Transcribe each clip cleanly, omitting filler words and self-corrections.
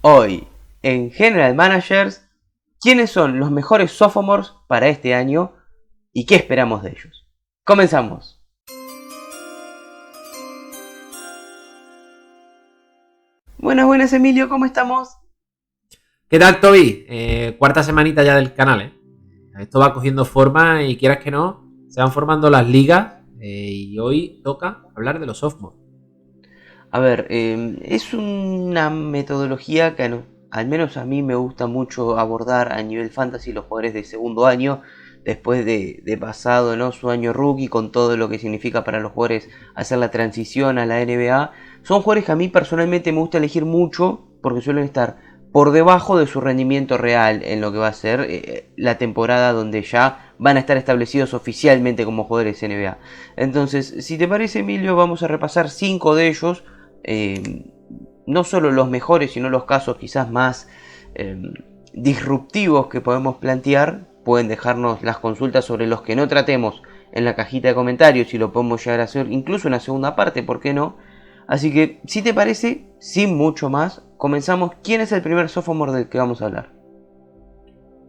Hoy, en General Managers, ¿quiénes son los mejores sophomores para este año y qué esperamos de ellos? Comenzamos. Buenas Emilio, ¿cómo estamos? ¿Qué tal, Toby? Cuarta semanita ya del canal, ¿eh? Esto va cogiendo forma y quieras que no, se van formando las ligas y hoy toca hablar de los sophomores. A ver, es una metodología que al menos a mí me gusta mucho abordar a nivel fantasy los jugadores de segundo año, después de pasado, ¿no?, su año rookie, con todo lo que significa para los jugadores hacer la transición a la NBA. Son jugadores que a mí personalmente me gusta elegir mucho porque suelen estar por debajo de su rendimiento real en lo que va a ser la temporada donde ya van a estar establecidos oficialmente como jugadores NBA. Entonces, si te parece, Emilio, vamos a repasar 5 de ellos. No solo los mejores, sino los casos quizás más disruptivos que podemos plantear. Pueden dejarnos las consultas sobre los que no tratemos en la cajita de comentarios y lo podemos llegar a hacer incluso en la segunda parte, ¿por qué no? Así que, si te parece, sin mucho más, comenzamos. ¿Quién es el primer sophomore del que vamos a hablar?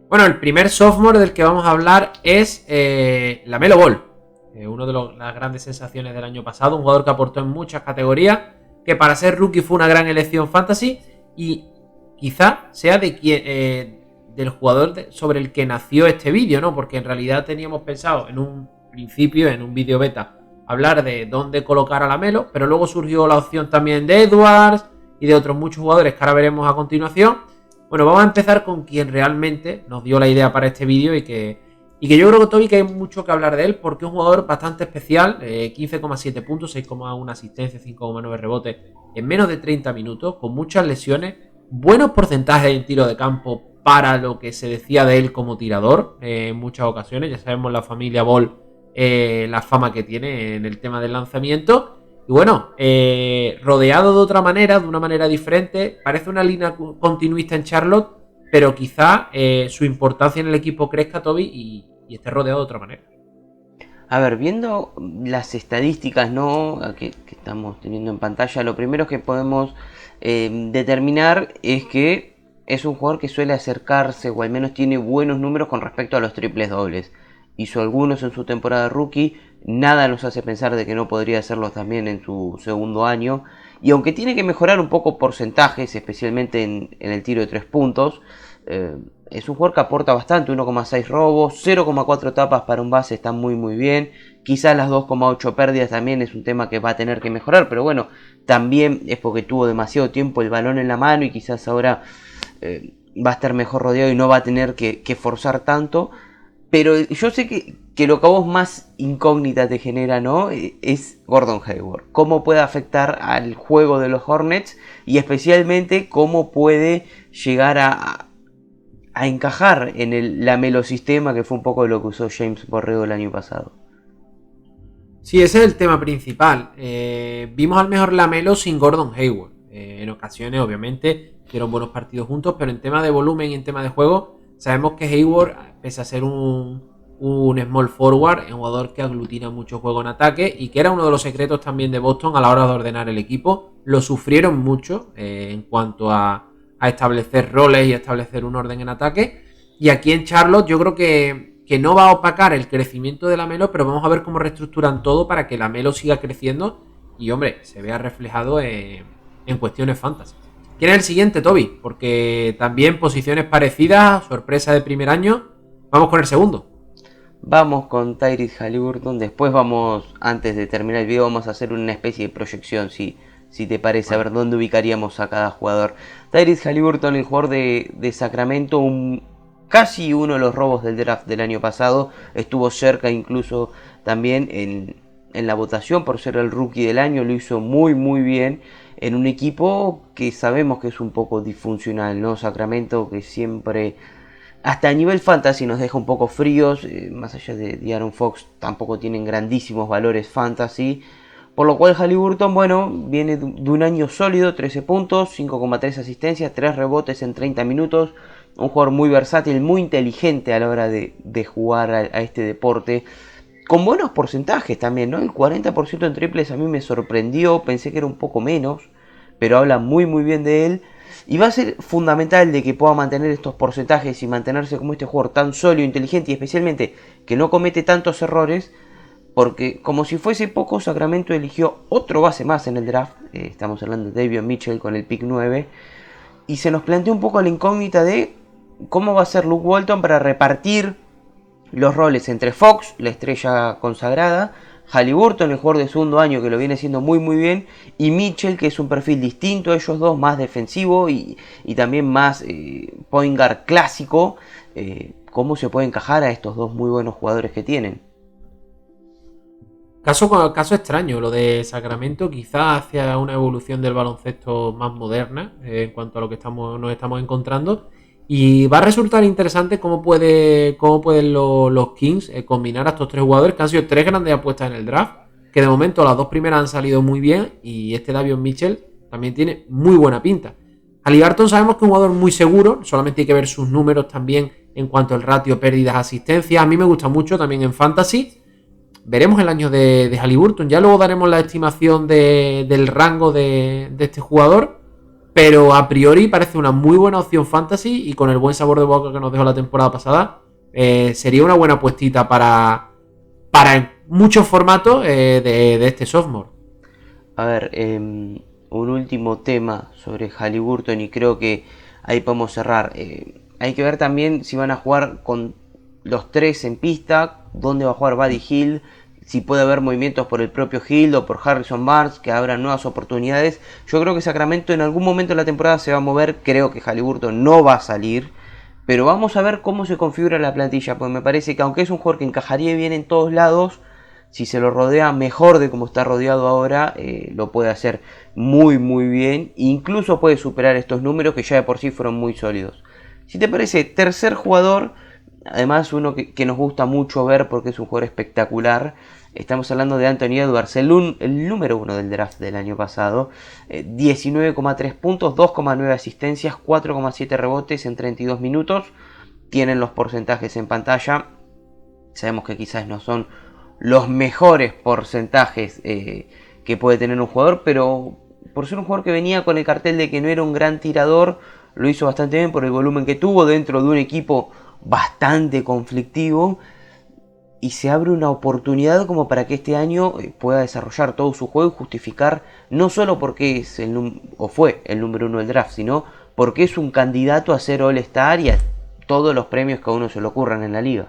Bueno, el primer sophomore del que vamos a hablar es LaMelo Ball, uno de las grandes sensaciones del año pasado, un jugador que aportó en muchas categorías, que para ser rookie fue una gran elección fantasy y quizá sea del jugador sobre el que nació este vídeo, ¿no? Porque en realidad teníamos pensado en un principio, en un vídeo beta, hablar de dónde colocar a LaMelo, pero luego surgió la opción también de Edwards y de otros muchos jugadores que ahora veremos a continuación. Bueno, vamos a empezar con quien realmente nos dio la idea para este vídeo y que yo creo, Toby, que hay mucho que hablar de él porque es un jugador bastante especial, 15,7 puntos, 6,1 asistencia, 5,9 rebotes en menos de 30 minutos, con muchas lesiones, buenos porcentajes en tiro de campo para lo que se decía de él como tirador en muchas ocasiones. Ya sabemos la familia Ball, la fama que tiene en el tema del lanzamiento. Y bueno, rodeado de otra manera, de una manera diferente, parece una línea continuista en Charlotte, pero quizá su importancia en el equipo crezca, Toby, y esté rodeado de otra manera. A ver, viendo las estadísticas, ¿no?, que estamos teniendo en pantalla, lo primero que podemos determinar es que es un jugador que suele acercarse, o al menos tiene buenos números con respecto a los triples dobles. Hizo algunos en su temporada rookie, nada nos hace pensar de que no podría hacerlos también en su segundo año. Y aunque tiene que mejorar un poco porcentajes, especialmente en el tiro de 3 puntos, es un jugador que aporta bastante, 1,6 robos, 0,4 tapas para un base, está muy bien. Quizás las 2,8 pérdidas también es un tema que va a tener que mejorar, pero bueno, también es porque tuvo demasiado tiempo el balón en la mano y quizás ahora va a estar mejor rodeado y no va a tener que forzar tanto. Pero yo sé que lo que a vos más incógnita te genera, ¿no?, es Gordon Hayward. Cómo puede afectar al juego de los Hornets y especialmente cómo puede llegar a encajar en el LaMelo sistema, que fue un poco lo que usó James Borrego el año pasado. Sí, ese es el tema principal. Vimos al mejor LaMelo sin Gordon Hayward. En ocasiones, obviamente, hicieron buenos partidos juntos, pero en tema de volumen y en tema de juego, sabemos que Hayward, pese a ser un small forward, es un jugador que aglutina mucho juego en ataque y que era uno de los secretos también de Boston a la hora de ordenar el equipo. Lo sufrieron mucho en cuanto a establecer roles y a establecer un orden en ataque. Y aquí en Charlotte yo creo que no va a opacar el crecimiento de LaMelo, pero vamos a ver cómo reestructuran todo para que LaMelo siga creciendo y, hombre, se vea reflejado en cuestiones fantasy. ¿Quién es el siguiente, Toby? Porque también posiciones parecidas, sorpresa de primer año. Vamos con el segundo. Vamos con Tyrese Haliburton. Después vamos, antes de terminar el video, vamos a hacer una especie de proyección, si te parece, Vale. a ver dónde ubicaríamos a cada jugador. Tyrese Haliburton, el jugador de Sacramento, casi uno de los robos del draft del año pasado. Estuvo cerca incluso también en la votación por ser el rookie del año. Lo hizo muy bien en un equipo que sabemos que es un poco disfuncional, ¿no? Sacramento, que siempre, hasta a nivel fantasy, nos deja un poco fríos. Más allá de Aaron Fox, tampoco tienen grandísimos valores fantasy. Por lo cual Haliburton, bueno, viene de un año sólido, 13 puntos, 5,3 asistencias, 3 rebotes en 30 minutos. Un jugador muy versátil, muy inteligente a la hora de jugar a este deporte. Con buenos porcentajes también, ¿no? El 40% en triples a mí me sorprendió, pensé que era un poco menos, pero habla muy bien de él. Y va a ser fundamental de que pueda mantener estos porcentajes y mantenerse como este jugador tan sólido, inteligente y especialmente que no comete tantos errores. Porque como si fuese poco, Sacramento eligió otro base más en el draft. Estamos hablando de Davion Mitchell con el pick 9. Y se nos plantea un poco la incógnita de cómo va a ser Luke Walton para repartir los roles entre Fox, la estrella consagrada, Haliburton, el jugador de segundo año que lo viene haciendo muy muy bien, y Mitchell, que es un perfil distinto a ellos dos, más defensivo y también más point guard clásico. ¿Cómo se puede encajar a estos dos muy buenos jugadores que tienen? Caso extraño lo de Sacramento, quizás hacia una evolución del baloncesto más moderna en cuanto a lo que nos estamos encontrando. Y va a resultar interesante cómo pueden los Kings combinar a estos tres jugadores, que han sido tres grandes apuestas en el draft, que de momento las dos primeras han salido muy bien, y este Davion Mitchell también tiene muy buena pinta. Haliburton sabemos que es un jugador muy seguro, solamente hay que ver sus números también en cuanto al ratio pérdidas asistencias. A mí me gusta mucho también en Fantasy. Veremos el año de Haliburton. Ya luego daremos la estimación del rango de este jugador. Pero a priori parece una muy buena opción fantasy. Y con el buen sabor de boca que nos dejó la temporada pasada, sería una buena apuestita para muchos formatos de este sophomore. A ver, un último tema sobre Haliburton y creo que ahí podemos cerrar. Hay que ver también si van a jugar con los tres en pista, dónde va a jugar Buddy Hield, si puede haber movimientos por el propio Hield o por Harrison Barnes que abran nuevas oportunidades. Yo creo que Sacramento en algún momento de la temporada se va a mover, creo que Haliburton no va a salir, pero vamos a ver cómo se configura la plantilla, porque me parece que aunque es un jugador que encajaría bien en todos lados, si se lo rodea mejor de como está rodeado ahora, lo puede hacer muy muy bien, incluso puede superar estos números que ya de por sí fueron muy sólidos. Si te parece, tercer jugador, además uno que nos gusta mucho ver porque es un jugador espectacular. Estamos hablando de Anthony Edwards, el número 1 del draft del año pasado. 19,3 puntos, 2,9 asistencias, 4,7 rebotes en 32 minutos. Tienen los porcentajes en pantalla. Sabemos que quizás no son los mejores porcentajes que puede tener un jugador, pero por ser un jugador que venía con el cartel de que no era un gran tirador, lo hizo bastante bien por el volumen que tuvo dentro de un equipo bastante conflictivo, y se abre una oportunidad como para que este año pueda desarrollar todo su juego y justificar no solo porque es fue el número 1 del draft, sino porque es un candidato a ser All-Star y a todos los premios que a uno se le ocurran en la liga.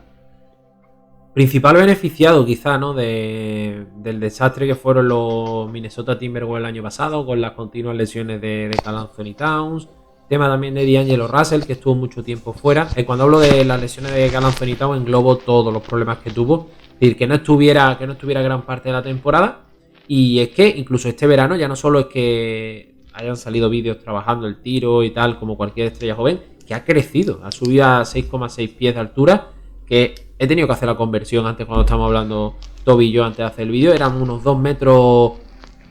Principal beneficiado quizá, ¿no? del desastre que fueron los Minnesota Timberwolves el año pasado, con las continuas lesiones de Karl Anthony Towns. Tema también de D'Angelo Russell, que estuvo mucho tiempo fuera. Cuando hablo de las lesiones de Karl Anthony Towns, englobo todos los problemas que tuvo. Es decir, que no estuviera gran parte de la temporada. Y es que incluso este verano ya no solo es que hayan salido vídeos trabajando el tiro y tal, como cualquier estrella joven, que ha crecido. Ha subido a 6,6 pies de altura, que he tenido que hacer la conversión antes cuando estábamos hablando Toby y yo antes de hacer el vídeo. Eran unos 2 metros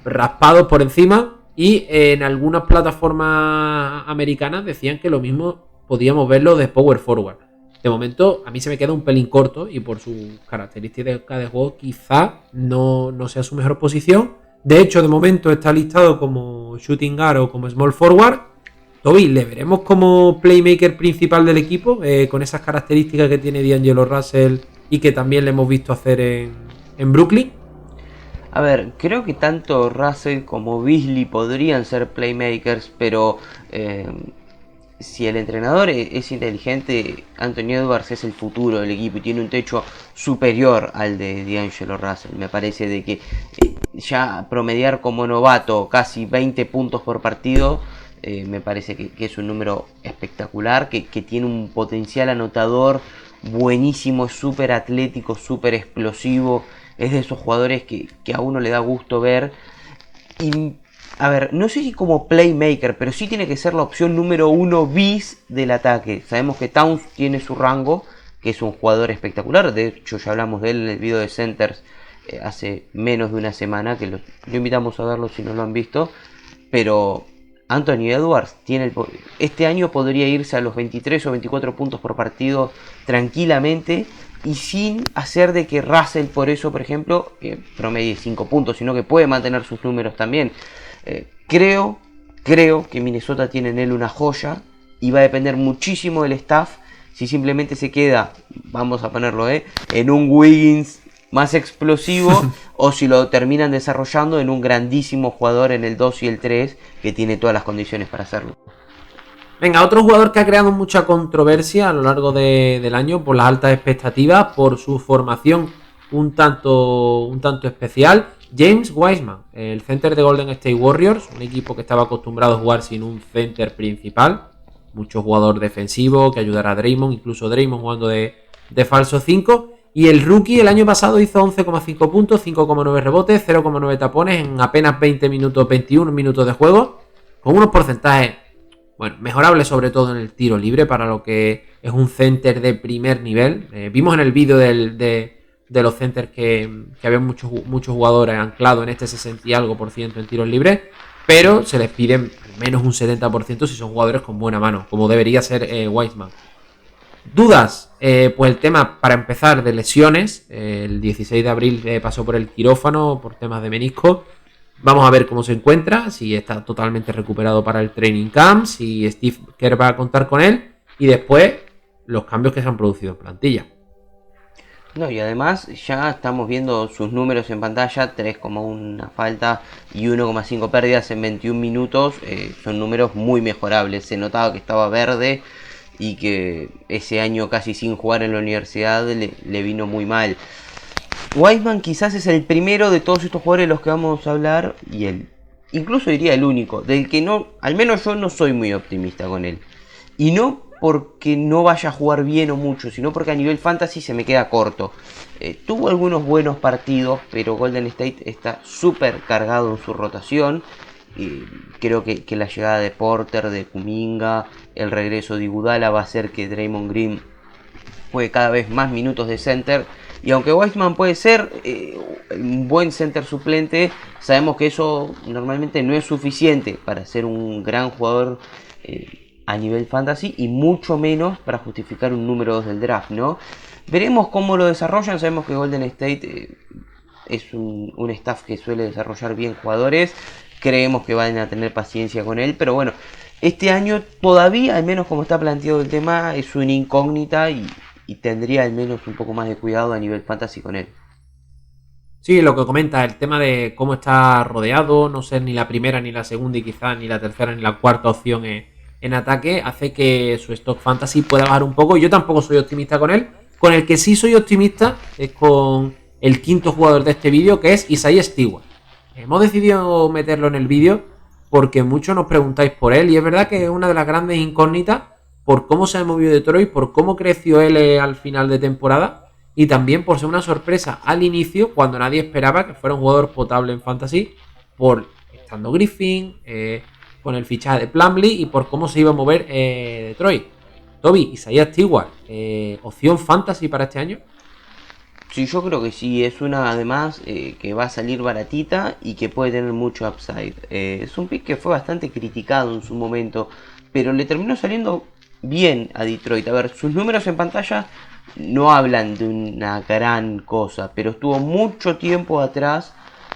raspados por encima. Y en algunas plataformas americanas decían que lo mismo podíamos verlo de power forward. De momento a mí se me queda un pelín corto y por sus características de juego quizá no sea su mejor posición. De hecho, de momento está listado como shooting guard o como small forward. Toby, ¿le veremos como playmaker principal del equipo con esas características que tiene D'Angelo Russell y que también le hemos visto hacer en Brooklyn? A ver, creo que tanto Russell como Beasley podrían ser playmakers, pero si el entrenador es inteligente, Anthony Edwards es el futuro del equipo y tiene un techo superior al de D'Angelo Russell. Me parece de que ya promediar como novato casi 20 puntos por partido, me parece que es un número espectacular, que tiene un potencial anotador buenísimo, es súper atlético, súper explosivo. Es de esos jugadores que a uno le da gusto ver. Y, a ver, no sé si como playmaker, pero sí tiene que ser la opción número 1 bis del ataque. Sabemos que Towns tiene su rango, que es un jugador espectacular. De hecho, ya hablamos de él en el video de Centers hace menos de una semana, que lo invitamos a verlo si no lo han visto. Pero Anthony Edwards este año podría irse a los 23 o 24 puntos por partido tranquilamente, y sin hacer de que Russell, por eso, por ejemplo, promedie 5 puntos, sino que puede mantener sus números también. Creo Creo que Minnesota tiene en él una joya y va a depender muchísimo del staff si simplemente se queda, vamos a ponerlo, en un Wiggins más explosivo o si lo terminan desarrollando en un grandísimo jugador en el 2 y el 3 que tiene todas las condiciones para hacerlo. Venga, otro jugador que ha creado mucha controversia a lo largo del año por las altas expectativas, por su formación un tanto especial, James Wiseman, el center de Golden State Warriors, un equipo que estaba acostumbrado a jugar sin un center principal, mucho jugador defensivo que ayudará a Draymond, incluso Draymond jugando de falso 5. Y el rookie el año pasado hizo 11,5 puntos, 5,9 rebotes, 0,9 tapones en apenas 21 minutos de juego, con unos porcentajes, bueno, mejorables sobre todo en el tiro libre para lo que es un center de primer nivel. Vimos en el vídeo de los centers que había muchos jugadores anclados en este 60 y algo % en tiros libres, pero se les pide al menos un 70% si son jugadores con buena mano, como debería ser Wiseman. ¿Dudas? Pues el tema, para empezar, de lesiones. El 16 de abril pasó por el quirófano por temas de menisco. Vamos a ver cómo se encuentra, si está totalmente recuperado para el training camp, si Steve Kerr va a contar con él, y después los cambios que se han producido en plantilla. No, y además ya estamos viendo sus números en pantalla, 3,1 falta y 1,5 pérdidas en 21 minutos, son números muy mejorables. Se notaba que estaba verde y que ese año casi sin jugar en la universidad le vino muy mal. Wiseman quizás es el primero de todos estos jugadores de los que vamos a hablar, y incluso diría el único, del que no, al menos yo no soy muy optimista con él. Y no porque no vaya a jugar bien o mucho, sino porque a nivel fantasy se me queda corto. Tuvo algunos buenos partidos, pero Golden State está súper cargado en su rotación. Creo que la llegada de Porter, de Kuminga, el regreso de Iguodala va a hacer que Draymond Green juegue cada vez más minutos de center. Y aunque Wiseman puede ser un buen center suplente, sabemos que eso normalmente no es suficiente para ser un gran jugador a nivel fantasy, y mucho menos para justificar un número 2 del draft, ¿no? Veremos cómo lo desarrollan. Sabemos que Golden State es un staff que suele desarrollar bien jugadores. Creemos que van a tener paciencia con él, pero bueno, este año todavía, al menos como está planteado el tema, es una incógnita y tendría al menos un poco más de cuidado a nivel fantasy con él. Sí, lo que comenta, el tema de cómo está rodeado, no ser ni la primera ni la segunda y quizás ni la tercera ni la cuarta opción en ataque, hace que su stock fantasy pueda bajar un poco. Yo tampoco soy optimista con él. Con el que sí soy optimista es con el quinto jugador de este vídeo, que es Isaiah Stewart. Hemos decidido meterlo en el vídeo porque muchos nos preguntáis por él, y es verdad que es una de las grandes incógnitas por cómo se ha movido Detroit, por cómo creció él al final de temporada, y también por ser una sorpresa al inicio cuando nadie esperaba que fuera un jugador potable en fantasy, por estando Griffin, con el fichaje de Plumlee y por cómo se iba a mover Detroit. Toby, Isaiah Stewart, ¿opción fantasy para este año? Sí, yo creo que sí, es una además que va a salir baratita y que puede tener mucho upside. Es un pick que fue bastante criticado en su momento, pero le terminó saliendo bien a Detroit. A ver, sus números en pantalla no hablan de una gran cosa, pero estuvo mucho tiempo atrás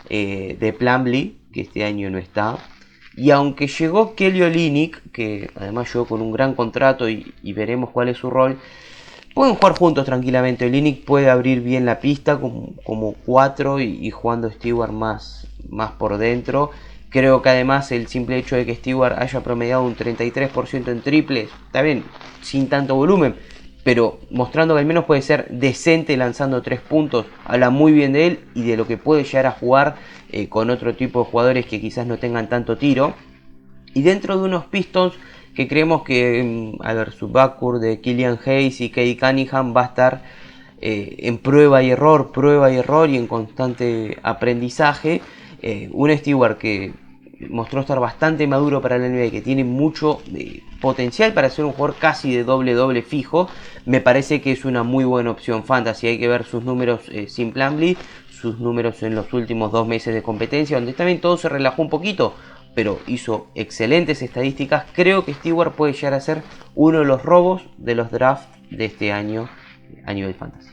de Plumlee, que este año no está. Y aunque llegó Kelly Olynyk, que además llegó con un gran contrato y veremos cuál es su rol, pueden jugar juntos tranquilamente. Olynyk puede abrir bien la pista como 4 y jugando Stewart más por dentro. Creo que además el simple hecho de que Stewart haya promediado un 33% en triples, está bien, sin tanto volumen, pero mostrando que al menos puede ser decente lanzando 3 puntos, habla muy bien de él y de lo que puede llegar a jugar con otro tipo de jugadores que quizás no tengan tanto tiro. Y dentro de unos Pistons que creemos que, su backcourt de Killian Hayes y Cade Cunningham va a estar en prueba y error y en constante aprendizaje. Un Stewart que mostró estar bastante maduro para la NBA, que tiene mucho potencial para ser un jugador casi de doble fijo. Me parece que es una muy buena opción fantasy. Hay que ver sus números sin Plumlee, sus números en los últimos 2 meses de competencia, donde también todo se relajó un poquito, pero hizo excelentes estadísticas. Creo que Stewart puede llegar a ser uno de los robos de los drafts de este año a nivel fantasy.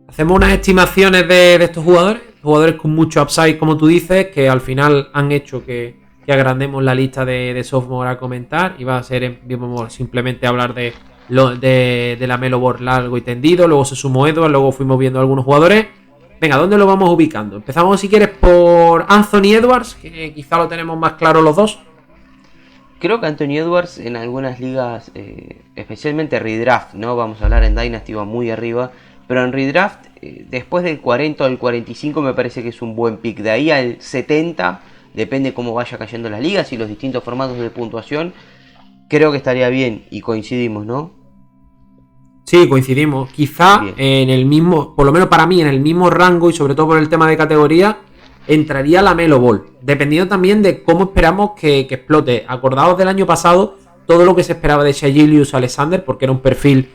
Hacemos unas estimaciones de estos jugadores con mucho upside, como tú dices, que al final han hecho que que agrandemos la lista de sophomore a comentar. Y va a ser, vamos simplemente a hablar de la Melo Ball largo y tendido. Luego se sumó Edwards, luego fuimos viendo algunos jugadores. Venga, ¿dónde lo vamos ubicando? Empezamos, si quieres, por Anthony Edwards, que quizá lo tenemos más claro los dos. Creo que Anthony Edwards en algunas ligas, especialmente redraft, ¿no? Vamos a hablar en Dynasty, va muy arriba. Pero en redraft, después del 40 o del 45 me parece que es un buen pick. De ahí al 70, depende cómo vaya cayendo las ligas y los distintos formatos de puntuación. Creo que estaría bien y coincidimos, ¿no? Sí, coincidimos. Quizá Bien. en el mismo, por lo menos para mí, en el mismo rango y sobre todo por el tema de categoría, entraría la Melo Ball. Dependiendo también de cómo esperamos que explote. Acordaos del año pasado, todo lo que se esperaba de Shai Gilgeous-Alexander, porque era un perfil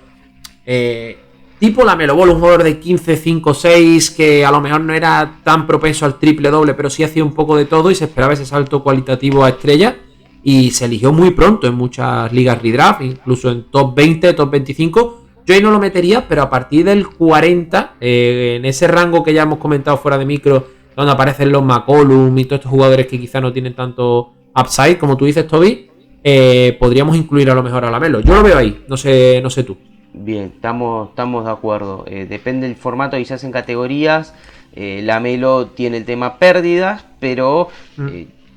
tipo la Melo Ball, un jugador de 15, 5, 6, que a lo mejor no era tan propenso al triple doble, pero sí hacía un poco de todo y se esperaba ese salto cualitativo a estrella. Y se eligió muy pronto en muchas ligas redraft, incluso en top 20, top 25. Yo ahí no lo metería, pero a partir del 40, en ese rango que ya hemos comentado fuera de micro, donde aparecen los McCollum y todos estos jugadores que quizá no tienen tanto upside, como tú dices, Toby, podríamos incluir a lo mejor a la Melo. Yo lo veo ahí, no sé tú. Bien, estamos de acuerdo. Depende del formato, quizás en categorías. La Melo tiene el tema pérdidas, pero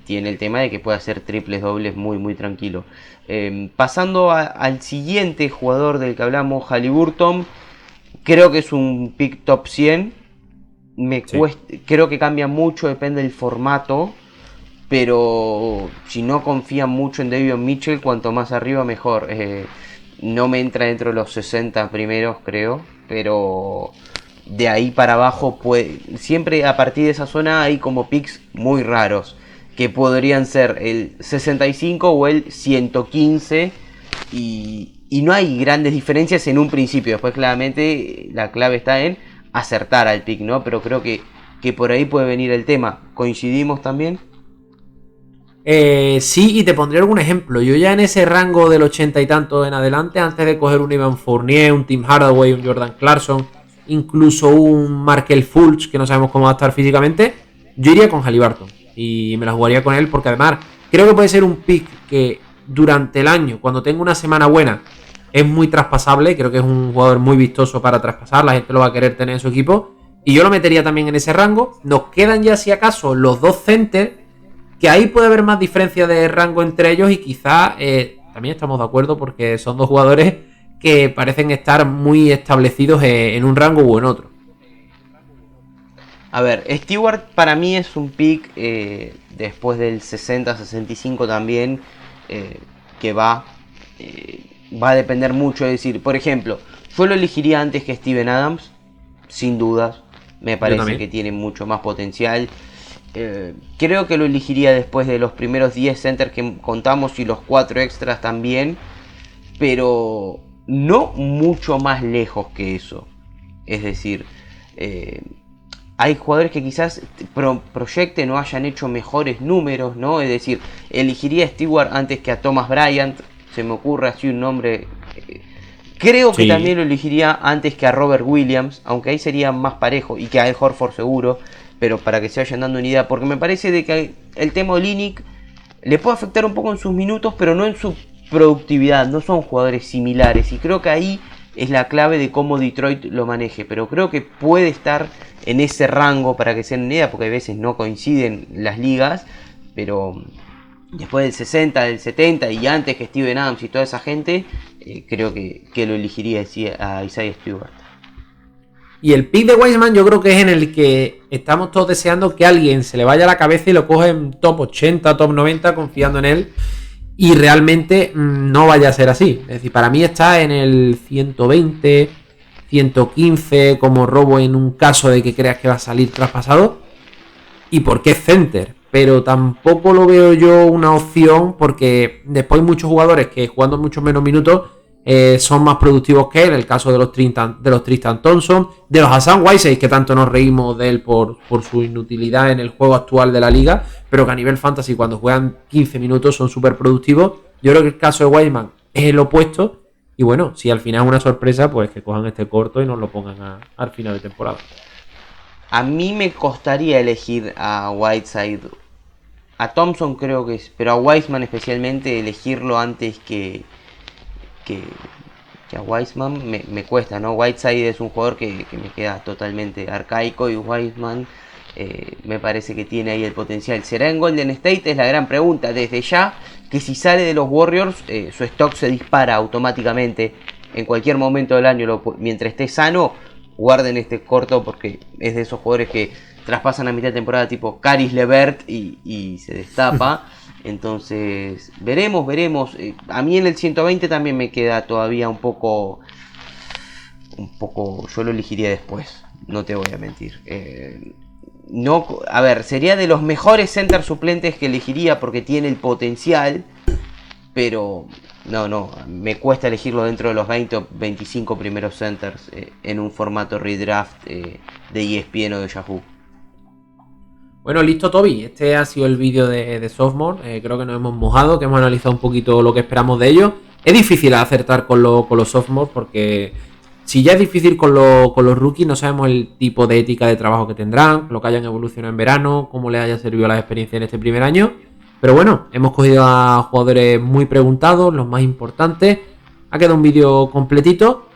tiene el tema de que puede hacer triples dobles muy, muy tranquilo. Pasando al siguiente jugador del que hablamos, Haliburton, creo que es un pick top 100. Creo que cambia mucho, depende del formato. Pero si no confían mucho en Davion Mitchell, cuanto más arriba mejor. No me entra dentro de los 60 primeros, creo. Pero de ahí para abajo, siempre a partir de esa zona hay como picks muy raros, que podrían ser el 65 o el 115. Y no hay grandes diferencias en un principio. Después claramente la clave está en acertar al pick, ¿no? Pero creo que por ahí puede venir el tema. ¿Coincidimos también? Sí, y te pondré algún ejemplo. Yo ya en ese rango del 80 y tanto en adelante, antes de coger un Ivan Fournier, un Tim Hardaway, un Jordan Clarkson, incluso un Markel Fultz, que no sabemos cómo va a estar físicamente, yo iría con Haliburton y me la jugaría con él porque además creo que puede ser un pick que durante el año, cuando tenga una semana buena, es muy traspasable. Creo que es un jugador muy vistoso para traspasar, la gente lo va a querer tener en su equipo y yo lo metería también en ese rango. Nos quedan ya si acaso los dos centers, que ahí puede haber más diferencia de rango entre ellos y quizá también estamos de acuerdo porque son dos jugadores que parecen estar muy establecidos en un rango u en otro. A ver, Stewart para mí es un pick después del 60-65 también, que va a depender mucho. Es decir, por ejemplo, yo lo elegiría antes que Steven Adams, sin dudas. Me parece que tiene mucho más potencial. Creo que lo elegiría después de los primeros 10 centers que contamos y los 4 extras también, pero no mucho más lejos que eso. Es decir, hay jugadores que quizás proyecten o hayan hecho mejores números, ¿no? Es decir, elegiría a Stewart antes que a Thomas Bryant, se me ocurre así un nombre. Creo que también lo elegiría antes que a Robert Williams, aunque ahí sería más parejo, y que a Al Horford seguro. Pero para que se vayan dando una idea, porque me parece de que el tema Olynyk le puede afectar un poco en sus minutos, pero no en su productividad. No son jugadores similares y creo que ahí es la clave de cómo Detroit lo maneje. Pero creo que puede estar en ese rango para que se den una idea, porque a veces no coinciden las ligas. Pero después del 60, del 70 y antes que Steven Adams y toda esa gente, creo que lo elegiría a Isaiah Stewart. Y el pick de Wiseman yo creo que es en el que estamos todos deseando que alguien se le vaya a la cabeza y lo coge en top 80, top 90, confiando en él. Y realmente no vaya a ser así. Es decir, para mí está en el 120, 115 como robo en un caso de que creas que va a salir traspasado. ¿Y por qué center? Pero tampoco lo veo yo una opción porque después hay muchos jugadores que jugando muchos menos minutos son más productivos que él. El caso de los Tristan Thompson, de los Hassan Whiteside, que tanto nos reímos de él por su inutilidad en el juego actual de la liga, pero que a nivel fantasy cuando juegan 15 minutos son súper productivos. Yo creo que el caso de Wiseman es el opuesto. Y bueno, si al final es una sorpresa, pues que cojan este corto y nos lo pongan al final de temporada. A mí me costaría elegir a Whiteside A Thompson creo que es, pero a Wiseman especialmente elegirlo antes que a Wiseman me cuesta, ¿no? Whiteside es un jugador que me queda totalmente arcaico y Wiseman me parece que tiene ahí el potencial. ¿Será en Golden State? Es la gran pregunta. Desde ya que si sale de los Warriors, su stock se dispara automáticamente en cualquier momento del año. Mientras esté sano, guarden este corto porque es de esos jugadores que traspasan a mitad de temporada tipo Caris LeVert y se destapa. Entonces, veremos. A mí en el 120 también me queda todavía un poco. Yo lo elegiría después, no te voy a mentir. No, a ver, sería de los mejores center suplentes que elegiría porque tiene el potencial, pero no, me cuesta elegirlo dentro de los 20 o 25 primeros centers en un formato redraft de ESPN o de Yahoo. Bueno, listo, Toby. Este ha sido el vídeo de sophomore. Creo que nos hemos mojado, que hemos analizado un poquito lo que esperamos de ellos. Es difícil acertar con los sophomores porque si ya es difícil con los rookies, no sabemos el tipo de ética de trabajo que tendrán, lo que hayan evolucionado en verano, cómo les haya servido la experiencia en este primer año. Pero bueno, hemos cogido a jugadores muy preguntados, los más importantes. Ha quedado un vídeo completito.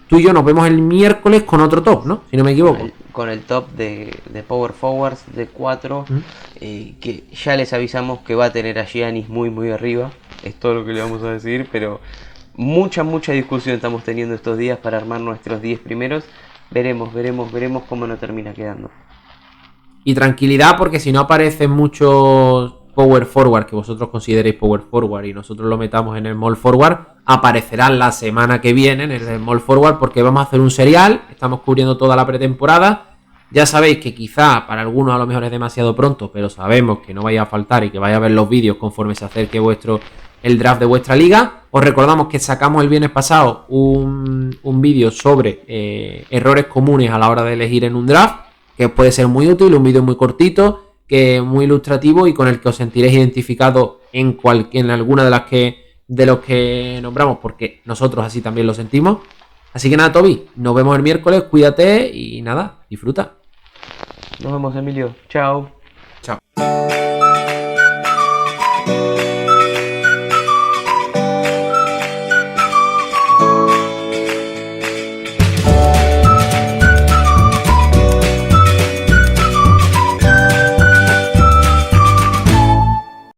Tú y yo nos vemos el miércoles con otro top, ¿no? Si no me equivoco. Con el top de Power Forwards de 4, que ya les avisamos que va a tener a Giannis muy arriba. Es todo lo que le vamos a decir, pero mucha discusión estamos teniendo estos días para armar nuestros 10 primeros. Veremos cómo nos termina quedando. Y tranquilidad, porque si no aparecen muchos Power Forward que vosotros consideréis Power Forward y nosotros lo metamos en el Small Forward, aparecerán la semana que viene en el Small Forward porque vamos a hacer un serial, estamos cubriendo toda la pretemporada. Ya sabéis que quizá para algunos a lo mejor es demasiado pronto, pero sabemos que no vaya a faltar y que vaya a ver los vídeos conforme se acerque el draft de vuestra liga. Os recordamos que sacamos el viernes pasado un vídeo sobre errores comunes a la hora de elegir en un draft, que os puede ser muy útil, un vídeo muy cortito, que es muy ilustrativo y con el que os sentiréis identificados en alguna de los que nombramos, porque nosotros así también lo sentimos. Así que nada, Toby, nos vemos el miércoles, cuídate y nada, disfruta. Nos vemos, Emilio. Chao. Chao.